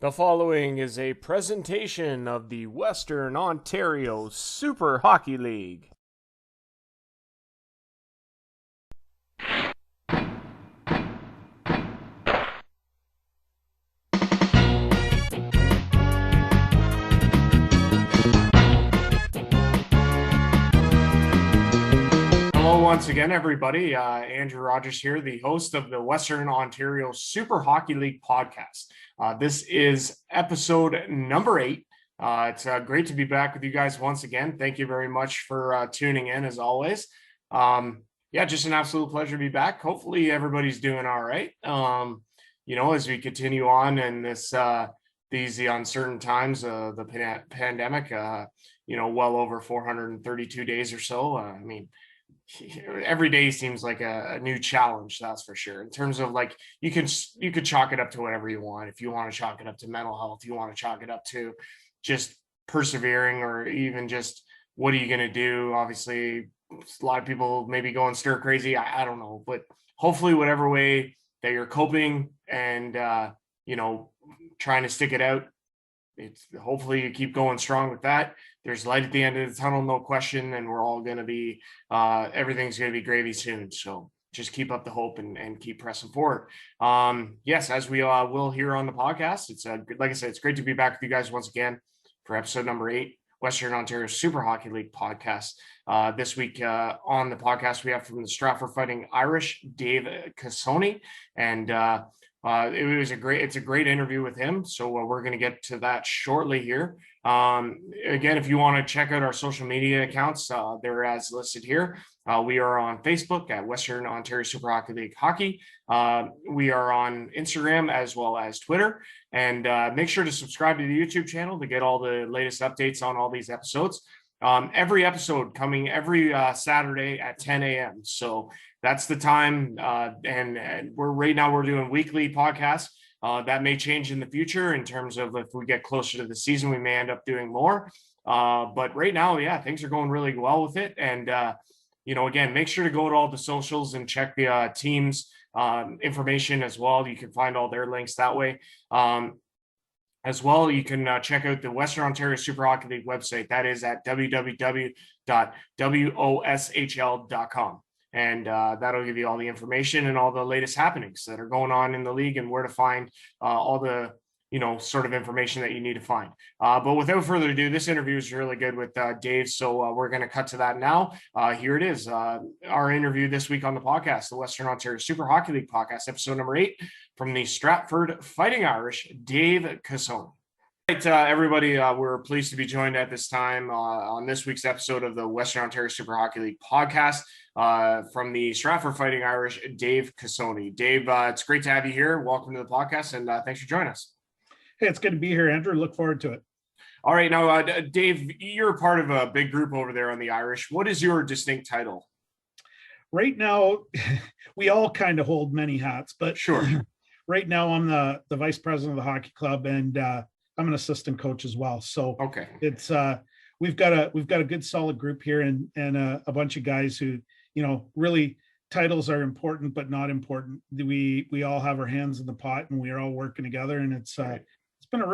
The following is a presentation of the Western Ontario Super Hockey League. Hello once again, everybody. Andrew Rogers here, the host of the Western Ontario Super Hockey League podcast. This is episode number 8. It's great to be back with you guys once again. Thank you very much for tuning in, as always. Just an absolute pleasure to be back. Hopefully, everybody's doing all right. As we continue on in these uncertain times, the pandemic. Well over 432 days or so. Every day seems like a new challenge, that's for sure. In terms of like, you could chalk it up to whatever you want. If you want to chalk it up to mental health, you want to chalk it up to just persevering, or even just what are you going to do? Obviously, a lot of people maybe going stir crazy. I don't know, but hopefully whatever way that you're coping and trying to stick it out, it's hopefully you keep going strong with that. There's light at the end of the tunnel, no question, and we're all going to be everything's going to be gravy soon. So just keep up the hope and keep pressing forward. Yes, as we will hear on the podcast, it's like I said, it's great to be back with you guys once again for episode number 8, Western Ontario Super Hockey League podcast. This week on the podcast, we have from the Stratford Fighting Irish, Dave Cassone, and it's a great interview with him. So we're going to get to that shortly here. Again, if you want to check out our social media accounts, they're as listed here. We are on Facebook at Western Ontario Super Hockey League Hockey. We are on Instagram as well as Twitter. And make sure to subscribe to the YouTube channel to get all the latest updates on all these episodes. Every episode coming every Saturday at 10 a.m. So that's the time. And we're doing weekly podcasts. That may change in the future in terms of if we get closer to the season, we may end up doing more. But right now, things are going really well with it. And, again, make sure to go to all the socials and check the team's information as well. You can find all their links that way. As well, you can check out the Western Ontario Super Hockey League website. That is at www.woshl.com. And that'll give you all the information and all the latest happenings that are going on in the league and where to find all the, sort of information that you need to find. But without further ado, this interview is really good with Dave. So we're going to cut to that now. Here it is, our interview this week on the podcast, the Western Ontario Super Hockey League podcast, episode number 8, from the Stratford Fighting Irish, Dave Cassone. Right, everybody, we're pleased to be joined at this time on this week's episode of the Western Ontario Super Hockey League podcast from the Stratford Fighting Irish, Dave Cassone. Dave, it's great to have you here. Welcome to the podcast, and thanks for joining us. Hey, it's good to be here, Andrew. Look forward to it. All right, now, Dave, you're part of a big group over there on the Irish. What is your distinct title? Right now, we all kind of hold many hats, but sure. Right now, I'm the vice president of the hockey club, and I'm an assistant coach as well. So okay, it's we've got a good solid group here, and a bunch of guys who really, titles are important but not important. We all have our hands in the pot, and we are all working together, and it's been a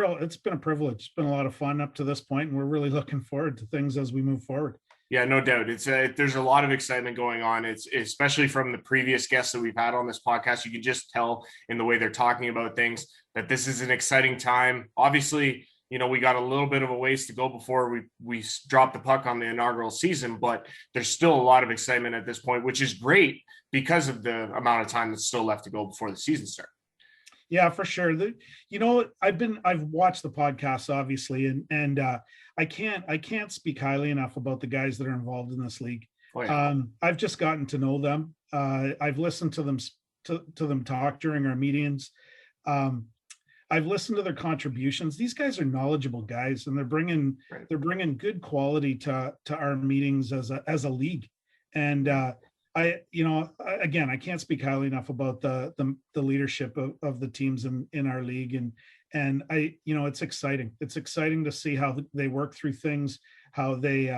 privilege. It's been a lot of fun up to this point, and we're really looking forward to things as we move forward. Yeah, no doubt. It's there's a lot of excitement going on. It's especially from the previous guests that we've had on this podcast. You can just tell in the way they're talking about things that this is an exciting time. Obviously, we got a little bit of a ways to go before we drop the puck on the inaugural season, but there's still a lot of excitement at this point, which is great because of the amount of time that's still left to go before the season starts. Yeah, for sure. I've watched the podcast, obviously, and I can't speak highly enough about the guys that are involved in this league. Oh, yeah. I've just gotten to know them. I've listened to them talk during our meetings. I've listened to their contributions. These guys are knowledgeable guys, and they're bringing good quality to our meetings as a league. And I can't speak highly enough about the leadership of the teams in our league, and it's exciting. It's exciting to see how they work through things, how they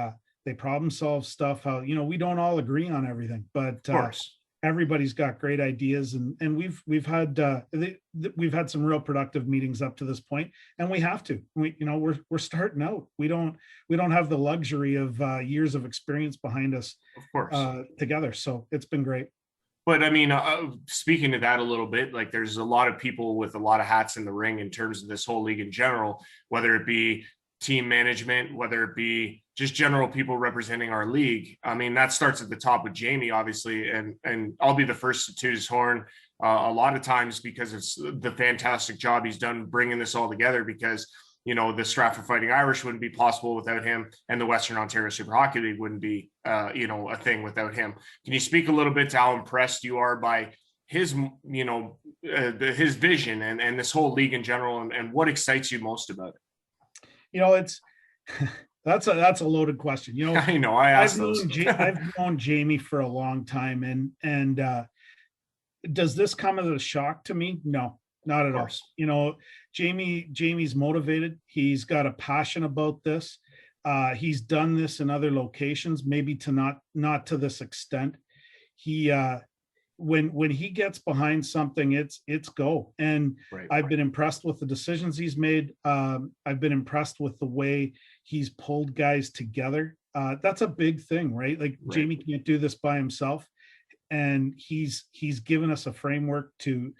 problem solve stuff, how we don't all agree on everything, but of course. everybody's got great ideas, and we've had some real productive meetings up to this point, and we have to. We're starting out. We don't have the luxury of years of experience behind us, of course, together. So it's been great. But I mean, speaking to that a little bit, like there's a lot of people with a lot of hats in the ring in terms of this whole league in general, whether it be team management, whether it be just general people representing our league. I mean, that starts at the top with Jamie, obviously, and I'll be the first to toot his horn a lot of times because it's the fantastic job he's done bringing this all together. Because the Stratford Fighting Irish wouldn't be possible without him, and the Western Ontario Super Hockey League wouldn't be, a thing without him. Can you speak a little bit to how impressed you are by his, his vision and this whole league in general, and what excites you most about it? It's that's a loaded question. I know I asked I've known Jamie for a long time, and does this come as a shock to me? No, not at all. Jamie's motivated. He's got a passion about this. He's done this in other locations, maybe not to this extent. He when he gets behind something, it's go. And I've been impressed with the decisions he's made. I've been impressed with the way he's pulled guys together. That's a big thing, right? Like Jamie can't do this by himself, and he's given us a framework to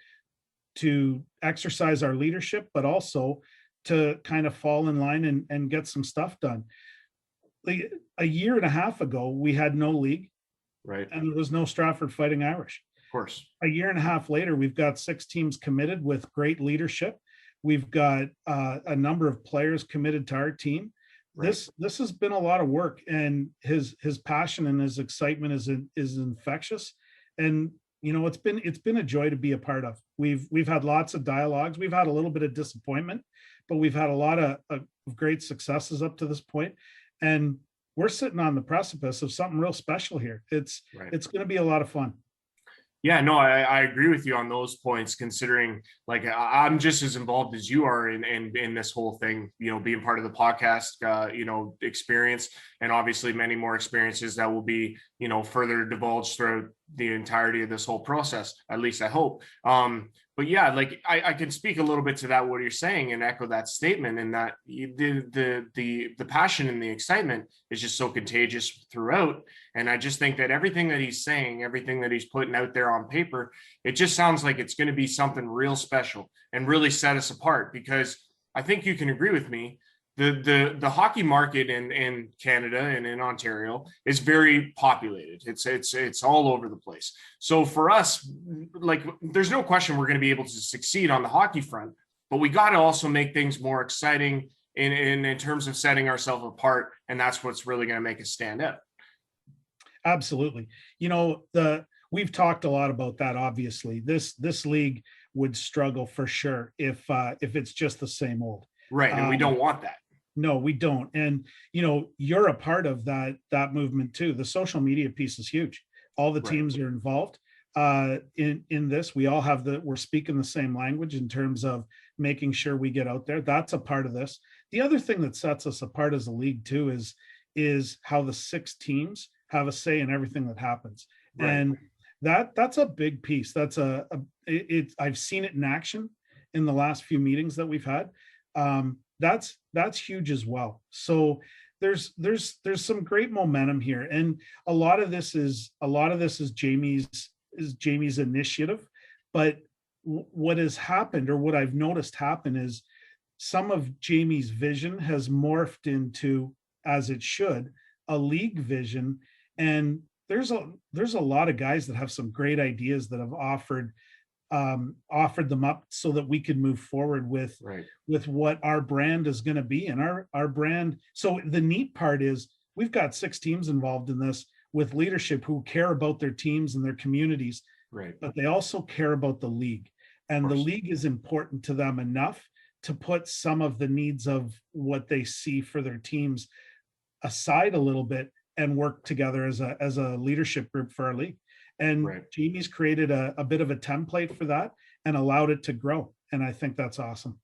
exercise our leadership, but also to kind of fall in line and get some stuff done. Like a year and a half ago, we had no league, and there was no Stratford Fighting Irish. Of course. A year and a half later, we've got 6 teams committed with great leadership. We've got a number of players committed to our team. This has been a lot of work, and his passion and his excitement is infectious. And it's been a joy to be a part of. We've had lots of dialogues. We've had a little bit of disappointment, but we've had a lot of great successes up to this point. And we're sitting on the precipice of something real special here. It's going to be a lot of fun. Yeah, no, I agree with you on those points, considering like I'm just as involved as you are in this whole thing, being part of the podcast, experience, and obviously many more experiences that will be, further divulged throughout the entirety of this whole process, at least I hope. But yeah, like I can speak a little bit to that, what you're saying, and echo that statement, and that the passion and the excitement is just so contagious throughout. And I just think that everything that he's saying, everything that he's putting out there on paper, it just sounds like it's going to be something real special and really set us apart. Because I think you can agree with me, the hockey market in Canada and in Ontario is very populated. It's all over the place. So for us, like, there's no question we're going to be able to succeed on the hockey front, but we got to also make things more exciting in terms of setting ourselves apart, and that's what's really going to make us stand out. Absolutely. We've talked a lot about that. Obviously, this league would struggle for sure if it's just the same old. Right, and we don't want that. No, we don't. And you're a part of that movement too. The social media piece is huge. All the teams are involved in this. We all we're speaking the same language in terms of making sure we get out there. That's a part of this. The other thing that sets us apart as a league too is how the 6 teams have a say in everything that happens. And that's a big piece. That's I've seen it in action in the last few meetings that we've had. That's huge as well. So there's some great momentum here, and a lot of this is Jamie's initiative. But what has happened, or what I've noticed happen, is some of Jamie's vision has morphed into, as it should, a league vision. And there's a lot of guys that have some great ideas that have offered them up so that we could move forward with what our brand is going to be, and our brand. So the neat part is we've got 6 teams involved in this with leadership who care about their teams and their communities, but they also care about the league, and the league is important to them enough to put some of the needs of what they see for their teams aside a little bit and work together as a leadership group for our league. And Jamie's created a bit of a template for that and allowed it to grow. And I think that's awesome.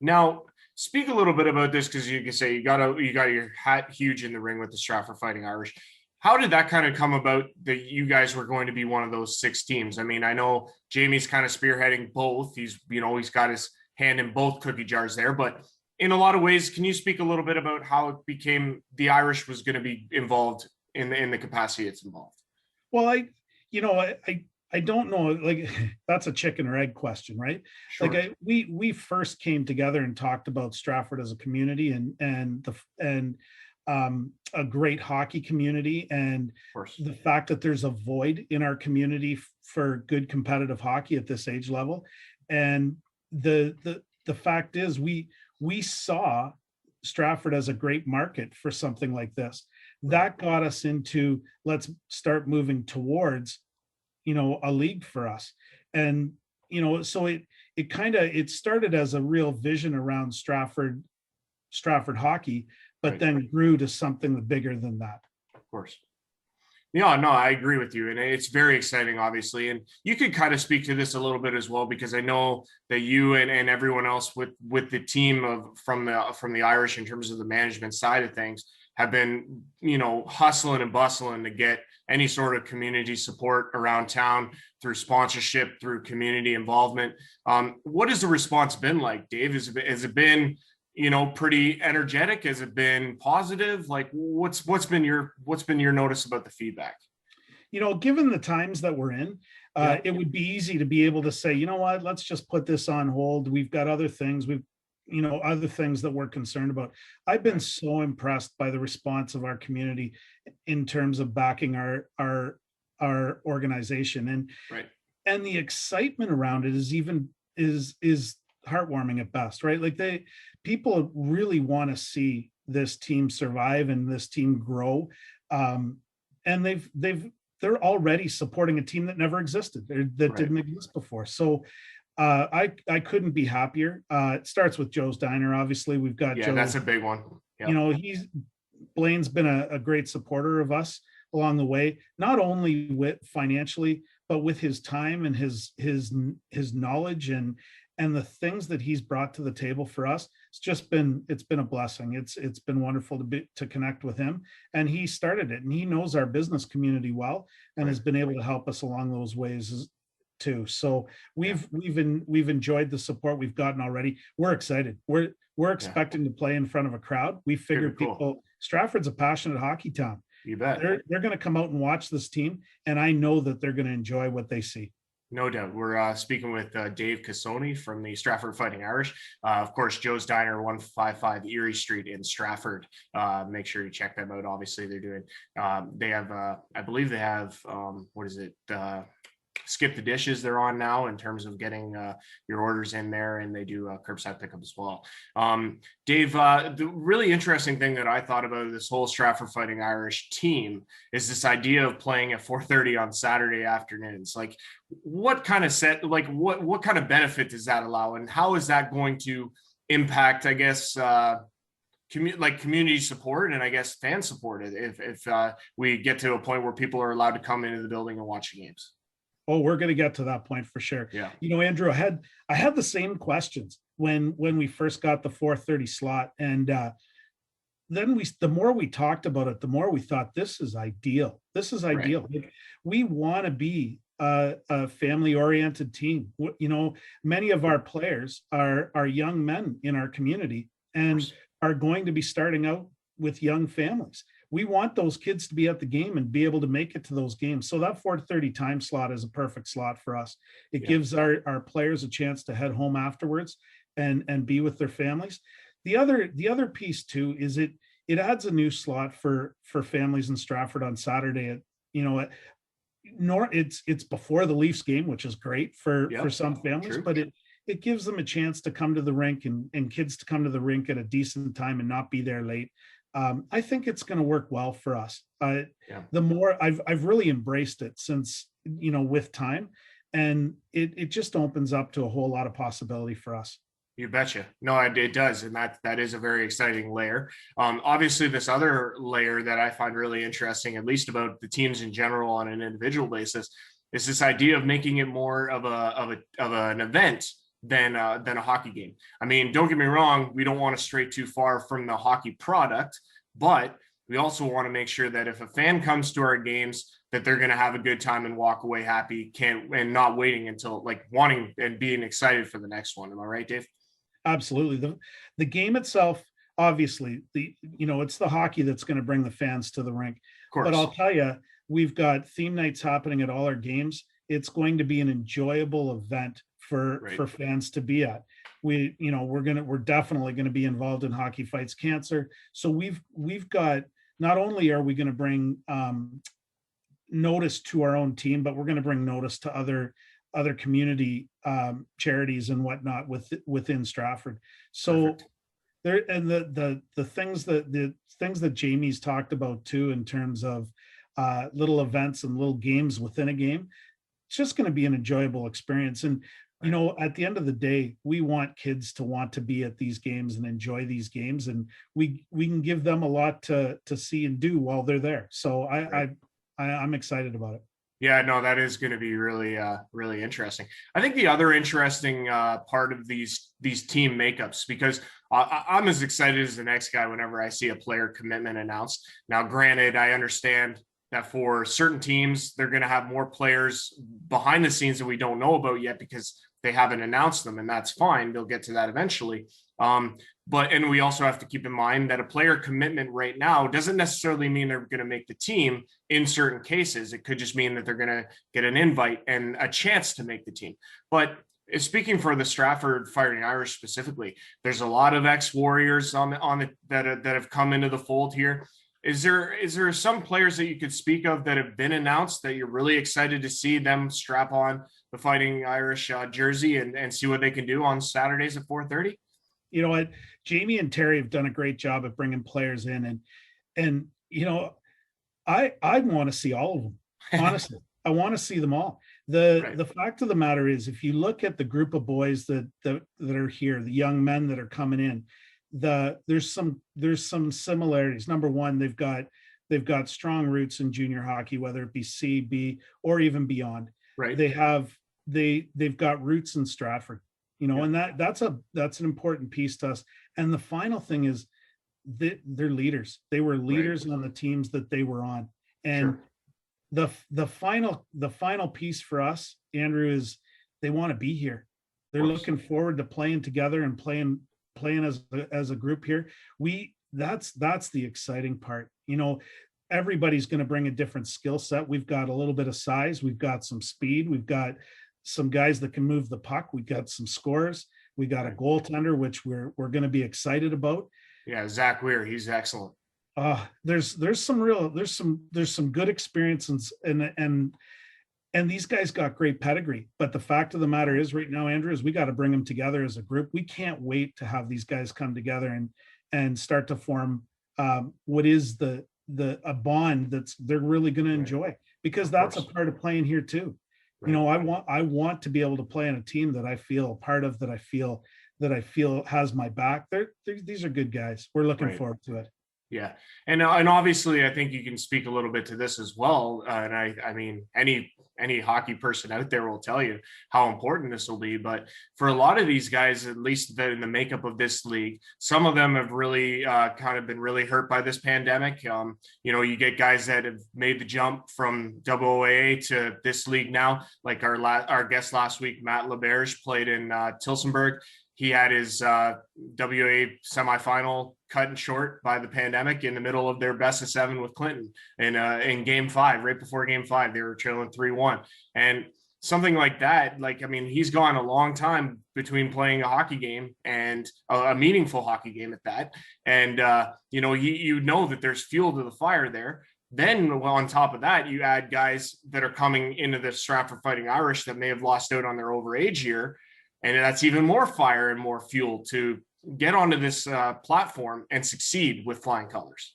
Now, speak a little bit about this, because you can say you got your hat huge in the ring with the Stratford Fighting Irish. How did that kind of come about that you guys were going to be one of those 6 teams? I mean, I know Jamie's kind of spearheading both. He's got his hand in both cookie jars there, but in a lot of ways, can you speak a little bit about how it became the Irish was going to be involved in the capacity it's involved? Well, I don't know. Like that's a chicken or egg question, right? Sure. We first came together and talked about Stratford as a community and a great hockey community, and the fact that there's a void in our community for good competitive hockey at this age level. And the fact is we saw Stratford as a great market for something like this. That got us into, let's start moving towards, a league for us. And, so it started as a real vision around Stratford hockey, but then grew to something bigger than that. Of course. Yeah, no, I agree with you. And it's very exciting, obviously. And you could kind of speak to this a little bit as well, because I know that you and everyone else with the team from the Irish in terms of the management side of things have been, hustling and bustling to get any sort of community support around town through sponsorship, through community involvement. What has the response been like, Dave? Has it been pretty energetic? Has it been positive? Like what's been your notice about the feedback? Given the times that we're in, it would be easy to be able to say, you know what, let's just put this on hold. We've got other things. Other things that we're concerned about. I've been so impressed by the response of our community in terms of backing our organization, and the excitement around it is heartwarming at best, right? Like people really want to see this team survive and this team grow. And they're already supporting a team that never existed, that didn't exist before. So I couldn't be happier. It starts with Joe's Diner. Obviously, we've got Joe. That's a big one. Yep. Blaine's been a great supporter of us along the way, not only with financially, but with his time and his knowledge and the things that he's brought to the table for us. It's been a blessing. It's been wonderful to connect with him, and he started it, and he knows our business community well, and has been able to help us along those ways too. So we've enjoyed the support we've gotten already. We're excited. We're expecting to play in front of a crowd. We figured Stratford's a passionate hockey town. You bet. They're going to come out and watch this team, and I know that they're going to enjoy what they see. No doubt. We're speaking with Dave Cassone from the Stratford Fighting Irish. Of course, Joe's Diner, 155 Erie Street in Stratford. Make sure you check them out. Obviously, they're doing, they have, I believe they have, Skip the Dishes they're on now in terms of getting your orders in there, and they do curbside pickup as well. Dave, the really interesting thing that I thought about this whole Stratford Fighting Irish team is this idea of playing at 4:30 on Saturday afternoons. Like what kind of benefit does that allow, and how is that going to impact, I guess, community support and I guess fan support if we get to a point where people are allowed to come into the building and watch the games? Oh, we're going to get to that point for sure. Yeah. Andrew, I had the same questions when we first got the 4:30 slot. And then the more we talked about it, the more we thought this is ideal. This is ideal. Right. Like, we want to be a family oriented team. Many of our players are young men in our community and are going to be starting out with young families. We want those kids to be at the game and be able to make it to those games. So that 4:30 time slot is a perfect slot for us. It gives our players a chance to head home afterwards and be with their families. The other piece too is it adds a new slot for families in Stratford on Saturday. It's before the Leafs game, which is great for some families, but it gives them a chance to come to the rink and kids to come to the rink at a decent time and not be there late. I think it's going to work well for us. The more I've really embraced it since, with time, and it just opens up to a whole lot of possibility for us. You betcha. No, it does. And that is a very exciting layer. Obviously, this other layer that I find really interesting, at least about the teams in general on an individual basis, is this idea of making it more of an event than a hockey game. I mean, don't get me wrong, we don't want to stray too far from the hockey product, but we also want to make sure that if a fan comes to our games, that they're going to have a good time and walk away happy, and not waiting until like wanting and being excited for the next one. Am I right, Dave? Absolutely. The game itself, obviously, it's the hockey that's going to bring the fans to the rink. Of But course. I'll tell you, we've got theme nights happening at all our games. It's going to be an enjoyable event for fans to be at. We're definitely going to be involved in Hockey Fights Cancer. So we've got, not only are we going to bring notice to our own team, but we're going to bring notice to other community charities and whatnot within Stratford. So Perfect. there, and the things that Jamie's talked about too, in terms of little events and little games within a game, it's just going to be an enjoyable experience. And at the end of the day, we want kids to want to be at these games and enjoy these games, and we can give them a lot to see and do while they're there. So I'm excited about it. Yeah, no, that is going to be really, really interesting. I think the other interesting part of these team makeups, because I'm as excited as the next guy whenever I see a player commitment announced. Now, granted, I understand that for certain teams, they're going to have more players behind the scenes that we don't know about yet because they haven't announced them, and that's fine. They'll get to that eventually. And we also have to keep in mind that a player commitment right now doesn't necessarily mean they're going to make the team in certain cases. It could just mean that they're going to get an invite and a chance to make the team. But speaking for the Stratford Fighting Irish specifically, there's a lot of ex-Warriors that have come into the fold here. Is there some players that you could speak of that have been announced that you're really excited to see them strap on the Fighting Irish jersey and see what they can do on Saturdays at 4:30? You know what, Jamie and Terry have done a great job of bringing players in, and I want to see all of them. Honestly, I want to see them all. The fact of the matter is, if you look at the group of boys that are here, the young men that are coming in, there's some similarities. Number one, they've got strong roots in junior hockey, whether it be C, B, or even beyond. Right. They've got roots in Stratford, and that's an important piece to us. And the final thing is, they're leaders. They were leaders on the teams that they were on. And the final piece for us, Andrew, is they want to be here. They're looking forward to playing together and playing as a group here. That's the exciting part. Everybody's going to bring a different skill set. We've got a little bit of size, we've got some speed, we've got some guys that can move the puck, we've got some scorers, we got a goaltender, which we're going to be excited about. Yeah, Zach Weir, he's excellent. There's some good experiences, and these guys got great pedigree. But the fact of the matter is, right now, Andrew, is we got to bring them together as a group. We can't wait to have these guys come together and start to form what is a bond they're really going to enjoy, because that's a part of playing here too. I want to be able to play on a team that I feel a part of, that I feel has my back. These are good guys. We're looking forward to it. Yeah. And obviously I think you can speak a little bit to this as well. And I mean, any hockey person out there will tell you how important this will be. But for a lot of these guys, at least in the makeup of this league, some of them have really kind of been really hurt by this pandemic. You get guys that have made the jump from WOAA to this league now, like our guest last week, Matt LeBerge, played in Tilsonburg. He had his WA semifinal cut and short by the pandemic in the middle of their best of 7 with Clinton in game 5, right before game 5. They were trailing 3-1. And something like that, he's gone a long time between playing a hockey game and a meaningful hockey game at that. And, that there's fuel to the fire there. Then on top of that, you add guys that are coming into the Stratford Fighting Irish that may have lost out on their overage year. And that's even more fire and more fuel to get onto this platform and succeed with flying colors.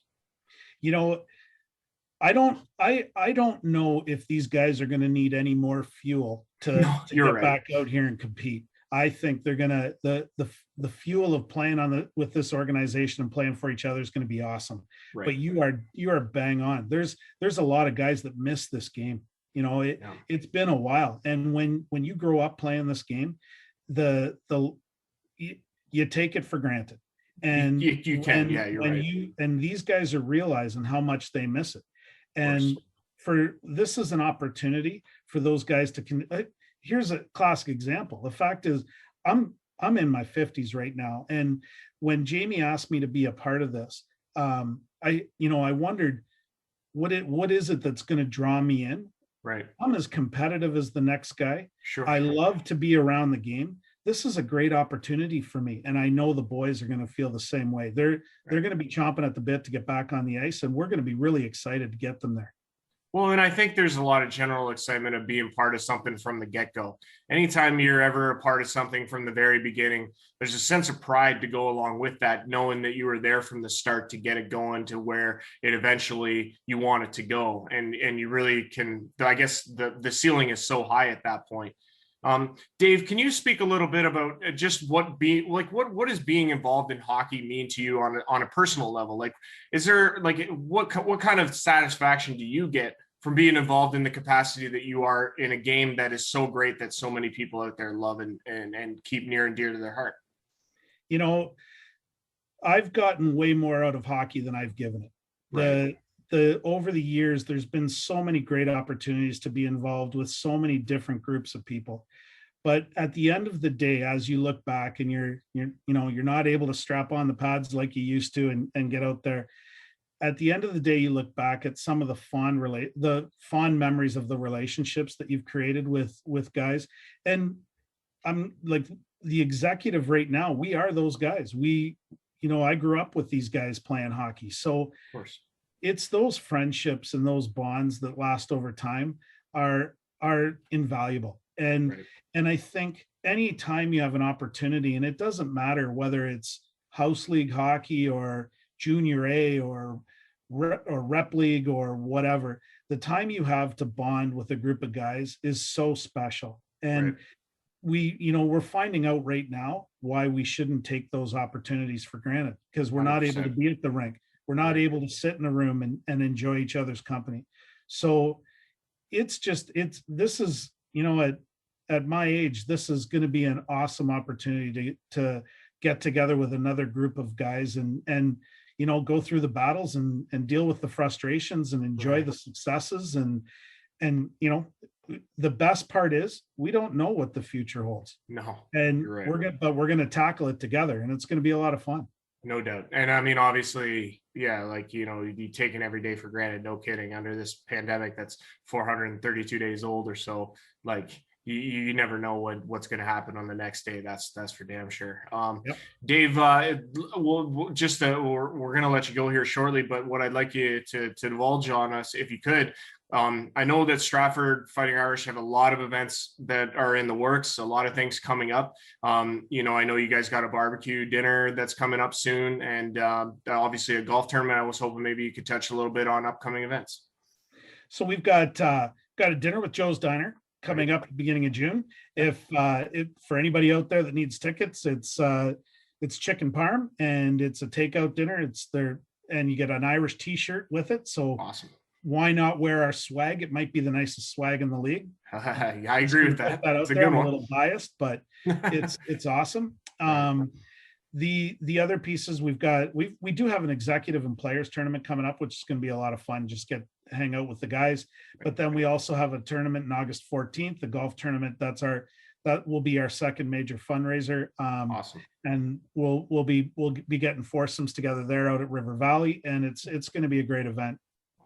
I don't know if these guys are going to need any more fuel to get back out here and compete. I think they're going to, the fuel of playing with this organization and playing for each other is going to be awesome. Right. But you are bang on. There's a lot of guys that miss this game. It's been a while. And when you grow up playing this game, you take it for granted. And you can, yeah, you're right. and these guys are realizing how much they miss it. And for this is an opportunity for those guys to here's a classic example. The fact is, I'm in my 50s right now, and when Jamie asked me to be a part of this, I wondered what is it that's going to draw me in. Right. I'm as competitive as the next guy. Sure. I love to be around the game. This is a great opportunity for me, and I know the boys are going to feel the same way. They're going to be chomping at the bit to get back on the ice, and we're going to be really excited to get them there. Well, and I think there's a lot of general excitement of being part of something from the get-go. Anytime you're ever a part of something from the very beginning, there's a sense of pride to go along with that, knowing that you were there from the start to get it going to where it eventually you want it to go. And you really can, I guess the ceiling is so high at that point. Dave, can you speak a little bit about just what does being involved in hockey mean to you on a personal level? Like, is there like what kind of satisfaction do you get from being involved in the capacity that you are in a game that is so great that so many people out there love and keep near and dear to their heart? You know, I've gotten way more out of hockey than I've given it. Right. Over the years, there's been so many great opportunities to be involved with so many different groups of people. But at the end of the day, as you look back and you're not able to strap on the pads like you used to and get out there. At the end of the day, you look back at some of the fond memories of the relationships that you've created with guys. And I'm like the executive right now, we are those guys. I grew up with these guys playing hockey. So of course, it's those friendships and those bonds that last over time are invaluable. And I think anytime you have an opportunity, and it doesn't matter whether it's house league hockey or junior A or rep league or whatever, the time you have to bond with a group of guys is so special. And we're finding out right now why we shouldn't take those opportunities for granted, because we're 100%. Not able to be at the rink. We're not able to sit in a room and enjoy each other's company. So this is, at my age, this is going to be an awesome opportunity to get together with another group of guys and go through the battles and deal with the frustrations and enjoy the successes. And the best part is we don't know what the future holds. No. And we're going to tackle it together, and it's going to be a lot of fun. No doubt. And I mean, obviously, you taking every day for granted. No kidding. Under this pandemic, that's 432 days old or so. Like you never know what's going to happen on the next day. That's for damn sure. Yep. Dave, we're going to let you go here shortly, but what I'd like you to divulge on us, if you could, I know that Stratford Fighting Irish have a lot of events that are in the works, a lot of things coming up. I know you guys got a barbecue dinner that's coming up soon, and obviously a golf tournament. I was hoping maybe you could touch a little bit on upcoming events. So we've got a dinner with Joe's Diner coming up at the beginning of June. If for anybody out there that needs tickets, it's chicken parm, and it's a takeout dinner. It's there, and you get an Irish t-shirt with it. So awesome. Why not wear our swag? It might be the nicest swag in the league. I agree with that. It's a good one. A little biased, but it's awesome. The other pieces we do have an executive and players tournament coming up, which is going to be a lot of fun. Just hang out with the guys. But then we also have a tournament on August 14th, the golf tournament. That will be our second major fundraiser. Awesome. And we'll be getting foursomes together there out at River Valley, and it's going to be a great event.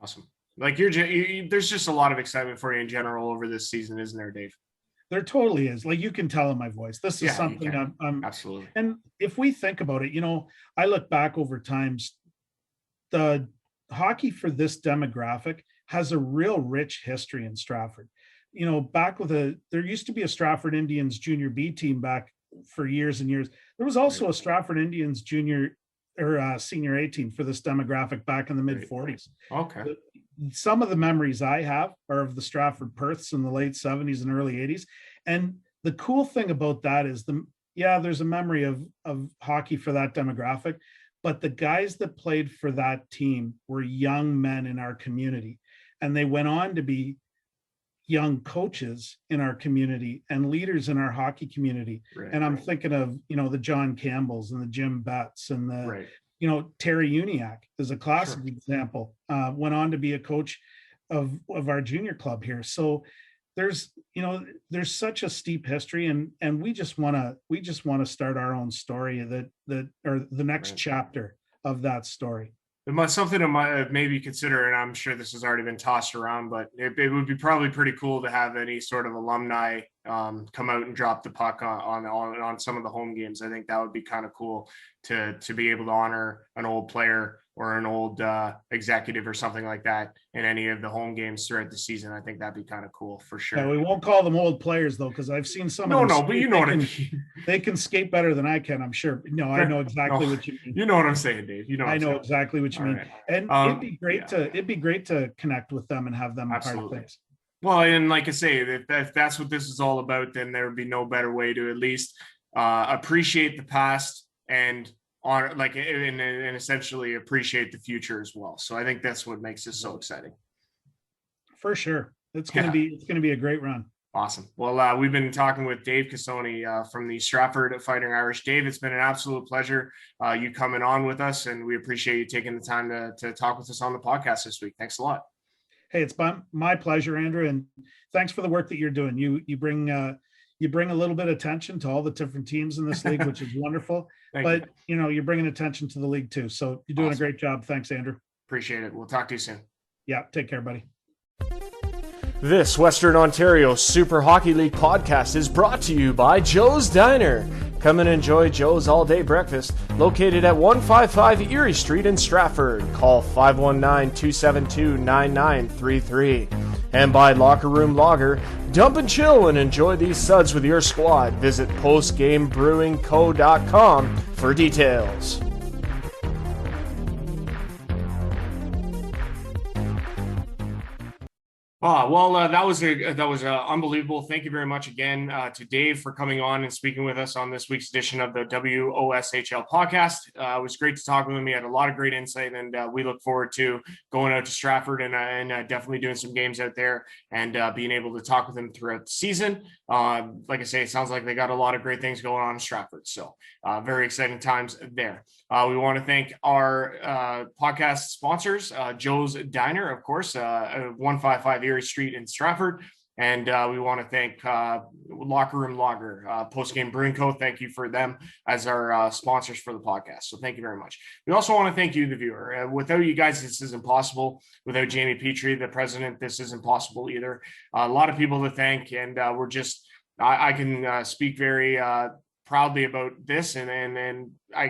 Awesome. Like there's just a lot of excitement for you in general over this season, isn't there, Dave? There totally is. Like, you can tell in my voice. This is something I'm absolutely. And if we think about it, I look back over times, the hockey for this demographic has a real rich history in Stratford. Back there used to be a Stratford Indians junior B team back for years and years. There was also a Stratford Indians junior or senior A team for this demographic back in the mid 40s. Okay. Some of the memories I have are of the Stratford Perths in the late 70s and early 80s. And the cool thing about that is there's a memory of hockey for that demographic, but the guys that played for that team were young men in our community. And they went on to be young coaches in our community and leaders in our hockey community. Right, and I'm thinking of, the John Campbells and the Jim Betts and the, right. Terry Uniacke is a classic example. Went on to be a coach of our junior club here. So there's such a steep history, and we just want to start our own story or the next chapter of that story. Something to maybe consider, and I'm sure this has already been tossed around, but it would be probably pretty cool to have any sort of alumni come out and drop the puck on some of the home games. I think that would be kind of cool to be able to honor an old player or an old executive or something like that in any of the home games throughout the season. I think that'd be kind of cool for sure. Yeah, we won't call them old players though, because I've seen some of them. No, but you know what I mean. They can skate better than I can, I'm sure. No, I know exactly what you mean. You know what I'm saying, Dave. I know exactly what you mean. Right. And it'd be great to connect with them and have them part of things. Well, and like I say, if that's what this is all about, then there would be no better way to at least appreciate the past and honor, and essentially appreciate the future as well. So I think that's what makes this so exciting. For sure. It's going to be a great run. Awesome. Well, we've been talking with Dave Cassone from the Stratford Fighting Irish. Dave, it's been an absolute pleasure you coming on with us, and we appreciate you taking the time to talk with us on the podcast this week. Thanks a lot. Hey, it's my pleasure, Andrew, and thanks for the work that you're doing. You bring a little bit of attention to all the different teams in this league, which is wonderful. But you're bringing attention to the league too. So you're doing a great job. Thanks, Andrew. Appreciate it. We'll talk to you soon. Yeah, take care, buddy. This Western Ontario Super Hockey League podcast is brought to you by Joe's Diner. Come and enjoy Joe's all-day breakfast, located at 155 Erie Street in Stratford. Call 519-272-9933. And by Locker Room Lager. Dump and chill and enjoy these suds with your squad. Visit postgamebrewingco.com for details. That was unbelievable. Thank you very much again to Dave for coming on and speaking with us on this week's edition of the WOSHL podcast. It was great to talk with him. He had a lot of great insight, and we look forward to going out to Stratford and definitely doing some games out there and being able to talk with him throughout the season. Like I say, it sounds like they got a lot of great things going on in Stratford. So very exciting times there. We want to thank our podcast sponsors, Joe's Diner, of course, 155 Erie Street in Stratford. And we want to thank Locker Room Lager, Postgame Brewing Co. Thank you for them as our sponsors for the podcast. So thank you very much. We also want to thank you, the viewer. Without you guys, this isn't possible. Without Jamie Petrie, the president, this isn't possible either. A lot of people to thank, and we're just, I can speak very proudly about this, and I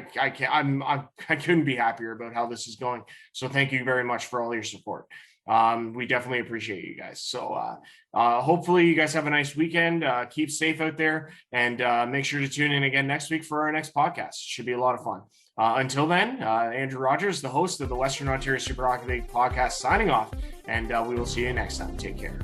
couldn't be happier about how this is going. So thank you very much for all your support. We definitely appreciate you guys. So hopefully you guys have a nice weekend. Keep safe out there, and make sure to tune in again next week for our next podcast. Should be a lot of fun. Until then, Andrew Rogers, the host of the Western Ontario Super Hockey League podcast, signing off, and we will see you next time. Take care.